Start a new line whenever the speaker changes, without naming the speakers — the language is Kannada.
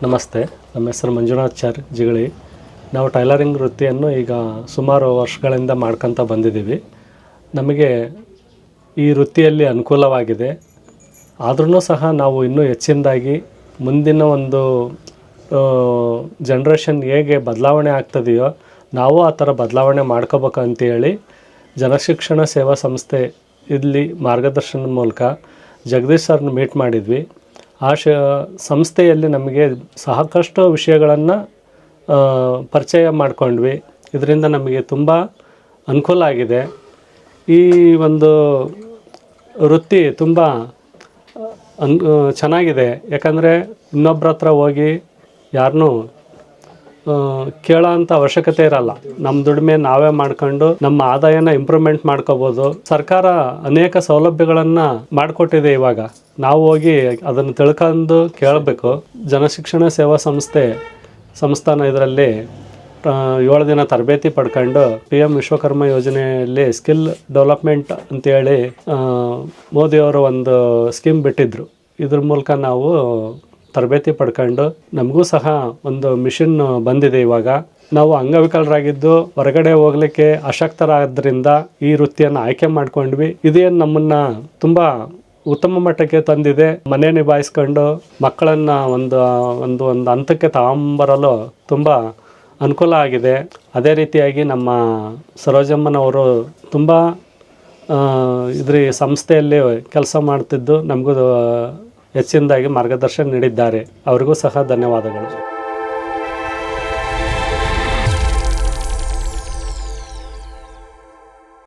ನಮಸ್ತೆ. ನಮ್ಮ ಹೆಸರು ಮಂಜುನಾಥಾಚಾರ್ ಜಿಗಳಿ. ನಾವು ಟೈಲರಿಂಗ್ ವೃತ್ತಿಯನ್ನು ಈಗ ಸುಮಾರು ವರ್ಷಗಳಿಂದ ಮಾಡ್ಕೊತ ಬಂದಿದ್ದೀವಿ. ನಮಗೆ ಈ ವೃತ್ತಿಯಲ್ಲಿ ಅನುಕೂಲವಾಗಿದೆ. ಆದ್ರೂ ಸಹ ನಾವು ಇನ್ನೂ ಹೆಚ್ಚಿನದಾಗಿ ಮುಂದಿನ ಒಂದು ಜನ್ರೇಷನ್ ಹೇಗೆ ಬದಲಾವಣೆ ಆಗ್ತದೆಯೋ ನಾವು ಆ ಥರ ಬದಲಾವಣೆ ಮಾಡ್ಕೋಬೇಕಂತೇಳಿ ಜನಶಿಕ್ಷಣ ಸೇವಾ ಸಂಸ್ಥೆ ಇಲ್ಲಿ ಮಾರ್ಗದರ್ಶನದ ಮೂಲಕ ಜಗದೀಶ್ ಸರ್ನ ಮೀಟ್ ಮಾಡಿದ್ವಿ. ಆ ಸಂಸ್ಥೆಯಲ್ಲಿ ನಮಗೆ ಸಾಕಷ್ಟು ವಿಷಯಗಳನ್ನು ಪರಿಚಯ ಮಾಡಿಕೊಂಡ್ವಿ. ಇದರಿಂದ ನಮಗೆ ತುಂಬ ಅನುಕೂಲ ಆಗಿದೆ. ಈ ಒಂದು ವೃತ್ತಿ ತುಂಬ ಚೆನ್ನಾಗಿದೆ. ಯಾಕಂದರೆ ಇನ್ನೊಬ್ಬರ ಹತ್ರ ಹೋಗಿ ಯಾರನ್ನೂ ಕೇಳೋ ಅಂಥ ಅವಶ್ಯಕತೆ ಇರಲ್ಲ. ನಮ್ಮ ದುಡಿಮೆ ನಾವೇ ಮಾಡ್ಕೊಂಡು ನಮ್ಮ ಆದಾಯನ ಇಂಪ್ರೂವ್ಮೆಂಟ್ ಮಾಡ್ಕೋಬೋದು. ಸರ್ಕಾರ ಅನೇಕ ಸೌಲಭ್ಯಗಳನ್ನು ಮಾಡಿಕೊಟ್ಟಿದೆ. ಇವಾಗ ನಾವು ಹೋಗಿ ಅದನ್ನು ತಿಳ್ಕೊಂಡು ಕೇಳಬೇಕು. ಜನಶಿಕ್ಷಣ ಸೇವಾ ಸಂಸ್ಥಾನ ಇದರಲ್ಲಿ 7 ದಿನ ತರಬೇತಿ ಪಡ್ಕೊಂಡು PM ವಿಶ್ವಕರ್ಮ ಯೋಜನೆಯಲ್ಲಿ ಸ್ಕಿಲ್ ಡೆವಲಪ್ಮೆಂಟ್ ಅಂತೇಳಿ ಮೋದಿಯವರು ಒಂದು ಸ್ಕೀಮ್ ಬಿಟ್ಟಿದ್ರು. ಇದ್ರ ಮೂಲಕ ನಾವು ತರಬೇತಿ ಪಡ್ಕೊಂಡು ನಮಗೂ ಸಹ ಒಂದು ಮಿಷನ್ ಬಂದಿದೆ. ಇವಾಗ ನಾವು ಅಂಗವಿಕಲರಾಗಿದ್ದು ಹೊರಗಡೆ ಹೋಗ್ಲಿಕ್ಕೆ ಅಶಕ್ತರಾದ್ರಿಂದ ಈ ವೃತ್ತಿಯನ್ನು ಆಯ್ಕೆ ಮಾಡ್ಕೊಂಡ್ವಿ. ಇದೇನು ನಮ್ಮನ್ನು ತುಂಬ ಉತ್ತಮ ಮಟ್ಟಕ್ಕೆ ತಂದಿದೆ. ಮನೆ ನಿಭಾಯಿಸ್ಕೊಂಡು ಮಕ್ಕಳನ್ನು ಒಂದು ಹಂತಕ್ಕೆ ತಗೊಂಬರಲು ತುಂಬ ಅನುಕೂಲ ಆಗಿದೆ. ಅದೇ ರೀತಿಯಾಗಿ ನಮ್ಮ ಸರೋಜಮ್ಮನವರು ತುಂಬ ಇದ್ರ ಸಂಸ್ಥೆಯಲ್ಲಿ ಕೆಲಸ ಮಾಡ್ತಿದ್ದು ನಮಗೂ ಹೆಚ್ಚಿನದಾಗಿ ಮಾರ್ಗದರ್ಶನ ನೀಡಿದ್ದಾರೆ. ಅವರಿಗೂ ಸಹ ಧನ್ಯವಾದಗಳು.